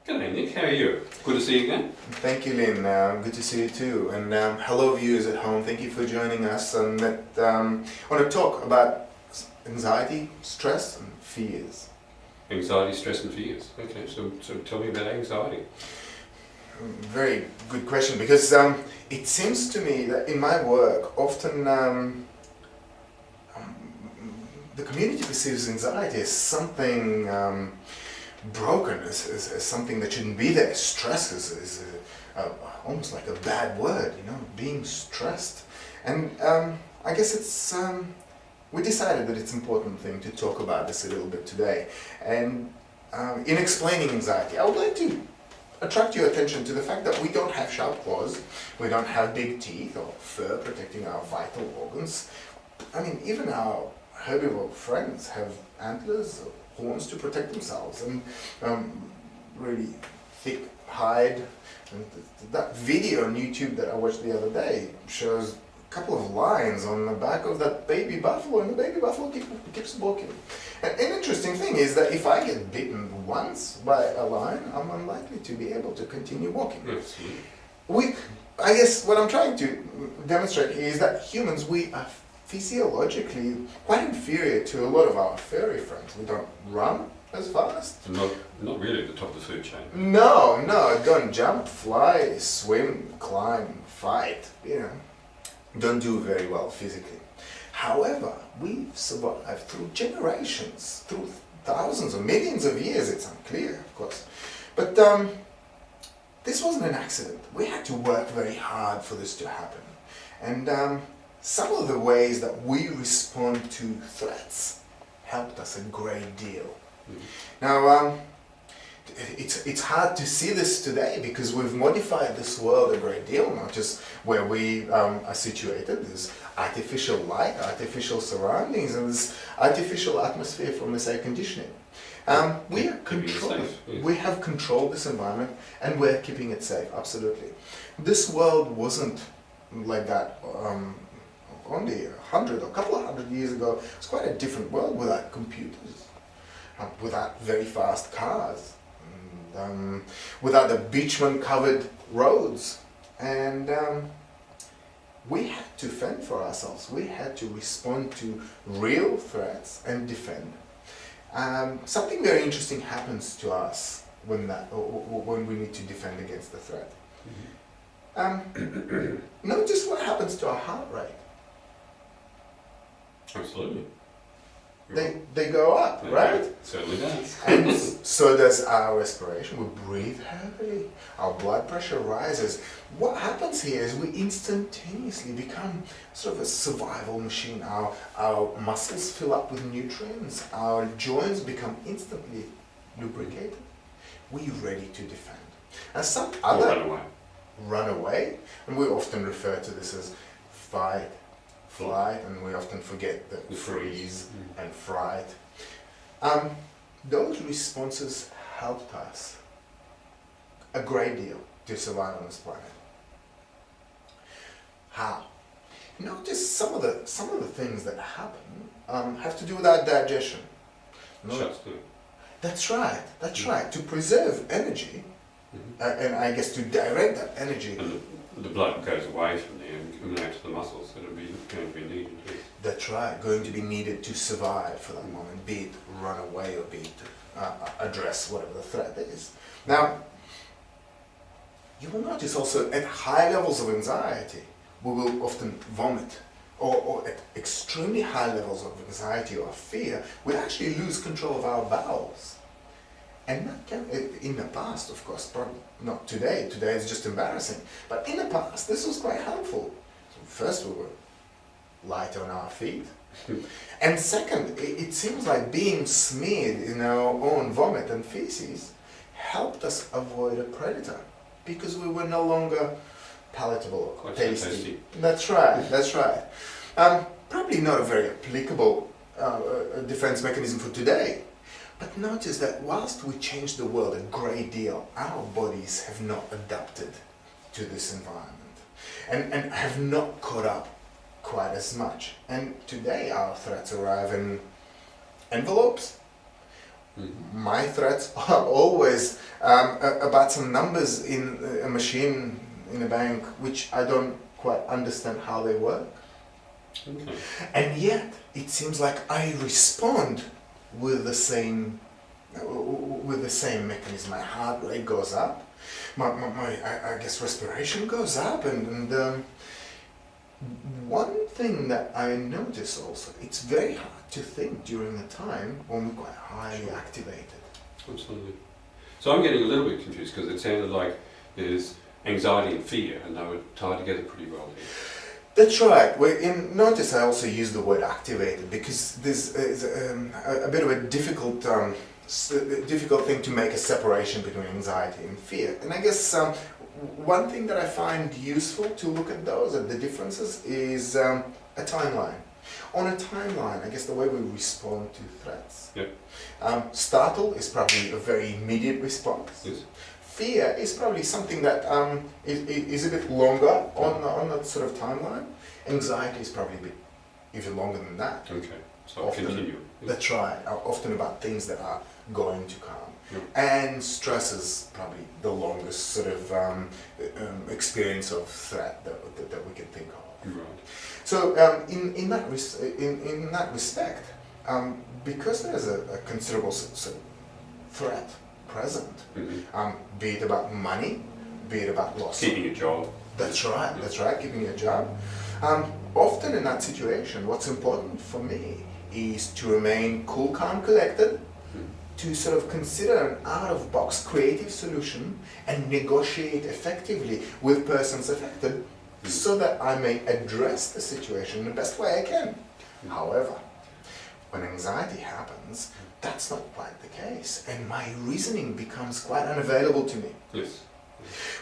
G'day Nick, how are you? Good to see you again. Thank you, Lynn. Good to see you too. And hello, viewers at home. Thank you for joining us on that. I want to talk about anxiety, stress, and fears. Anxiety, stress and fears. Okay, so tell me about anxiety. Very good question, because it seems to me that in my work, often the community perceives anxiety as something broken, as something that shouldn't be there. Stress is almost like a bad word, being stressed. And I guess it's we decided that it's an important thing to talk about this a little bit today. And in explaining anxiety, I would like to attract your attention to the fact that we don't have sharp claws, we don't have big teeth or fur protecting our vital organs. I mean, even our herbivore friends have antlers, horns to protect themselves, and really thick hide. And that video on YouTube that I watched the other day shows a couple of lines on the back of that baby buffalo, and the baby buffalo keeps walking. And an interesting thing is that if I get bitten once by a lion, I'm unlikely to be able to continue walking. Yes. I guess what I'm trying to demonstrate here is that humans, we are physiologically quite inferior to a lot of our furry friends. We don't run as fast. Not really at the top of the food chain. No, don't jump, fly, swim, climb, fight, don't do very well physically. However, we've survived through generations, through thousands or millions of years, it's unclear, of course. But this wasn't an accident. We had to work very hard for this to happen. And some of the ways that we respond to threats helped us a great deal. Mm-hmm. Now, it's hard to see this today because we've modified this world a great deal, not just where we are situated. There's artificial light, artificial surroundings, and this artificial atmosphere from this air conditioning. We have controlled this environment, and we're keeping it safe, absolutely. This world wasn't like that only a couple of hundred years ago. It's quite a different world without computers, without very fast cars, and, without the bitumen-covered roads. And we had to fend for ourselves. We had to respond to real threats and defend. Something very interesting happens to us when we need to defend against the threat. Mm-hmm. Notice what happens to our heart rate. Absolutely. They go up, right? Certainly does. And so does our respiration. We breathe heavily. Our blood pressure rises. What happens here is we instantaneously become sort of a survival machine. Our muscles fill up with nutrients. Our joints become instantly lubricated. We're ready to defend. And some other... Run away. And we often refer to this as fight, flight, and we often forget the freeze and fright. Those responses helped us a great deal to survive on this planet. How? Notice some of the things that happen have to do with our digestion. That's right. To preserve energy, and I guess to direct that energy. And the blood goes away from there and accumulates to the muscles that are going to be needed. That's right, going to be needed to survive for that moment, be it run away or be it address whatever the threat is. Now, you will notice also at high levels of anxiety, we will often vomit. Or at extremely high levels of anxiety or fear, we actually lose control of our bowels. And that can, in the past, of course, probably not today. Today it's just embarrassing. But in the past, this was quite helpful. So first, we were light on our feet. And second, it seems like being smeared in our own vomit and feces helped us avoid a predator because we were no longer palatable or tasty. That's right. Probably not a very applicable defense mechanism for today. But notice that whilst we changed the world a great deal, our bodies have not adapted to this environment and have not caught up quite as much. And today our threats arrive in envelopes My threats are always about some numbers in a machine in a bank which I don't quite understand how they work. Okay. And yet it seems like I respond with the same mechanism. My heart rate goes up, I guess respiration goes up, and one thing that I notice also, it's very hard to think during the time when we're quite highly activated. Absolutely. So I'm getting a little bit confused because it sounded like there's anxiety and fear, and they were tied together pretty well here. That's right. Notice I also use the word activated because there's a bit of a difficult thing to make a separation between anxiety and fear. And I guess one thing that I find useful to look at those, at the differences, is a timeline. On a timeline, I guess the way we respond to threats. Yep. Startle is probably a very immediate response. Yes. Fear is probably something that is a bit longer on that sort of timeline. Anxiety is probably a bit even longer than that. Okay. So Often, continue. That's right. Often about things that are going to come. Yep. And stress is probably the longest sort of experience of threat that we can think of. Right. So in that respect, because there's a considerable sort of threat present, be it about money, be it about loss. Keeping a job. That's right. That's right. Keeping a job. Often in that situation, what's important for me is to remain cool, calm, collected, to sort of consider an out-of-box creative solution and negotiate effectively with persons affected so that I may address the situation in the best way I can. However, when anxiety happens, that's not quite the case, and my reasoning becomes quite unavailable to me. Yes.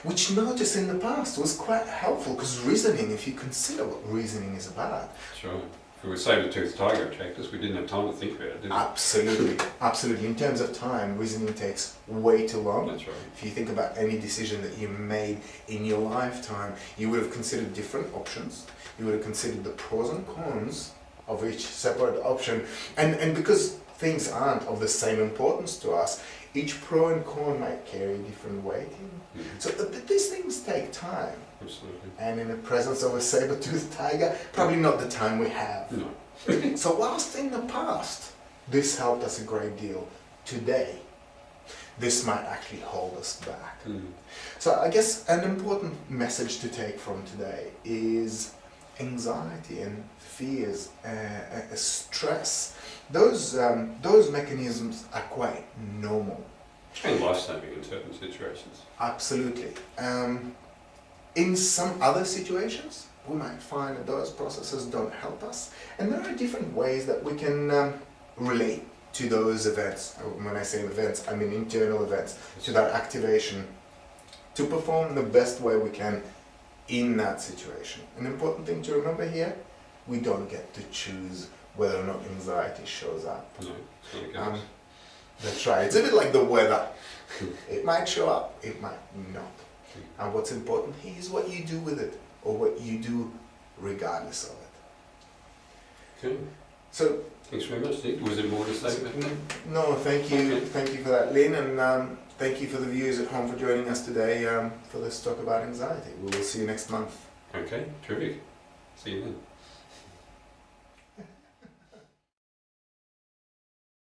Which notice in the past was quite helpful, because reasoning, if you consider what reasoning is about. Sure. If we were saber-toothed tiger attacked us, we didn't have time to think about it, did we? Absolutely, absolutely. In terms of time, reasoning takes way too long. That's right. If you think about any decision that you made in your lifetime, you would have considered different options. You would have considered the pros and cons of each separate option. And because things aren't of the same importance to us, each pro and con might carry different weighting. So these things take time. Absolutely. And in the presence of a saber-toothed tiger, probably not the time we have. No. So whilst in the past, this helped us a great deal, today, this might actually hold us back. So I guess an important message to take from today is anxiety and fears, stress. Those mechanisms are quite normal. And life-saving in certain situations. Absolutely. In some other situations, we might find that those processes don't help us. And there are different ways that we can relate to those events. When I say events, I mean internal events, to that activation, to perform the best way we can in that situation. An important thing to remember here, we don't get to choose whether or not anxiety shows up. No, it's not a guess. That's right. It's a bit like the weather. It might show up, it might not. And what's important here is what you do with it, or what you do regardless of it. Okay. So, Thanks very much, Nick. Was there more to say about that? no, thank you. Okay. Thank you for that, Lynn, and thank you for the viewers at home for joining us today for this talk about anxiety. We will see you next month. Okay, terrific. See you then.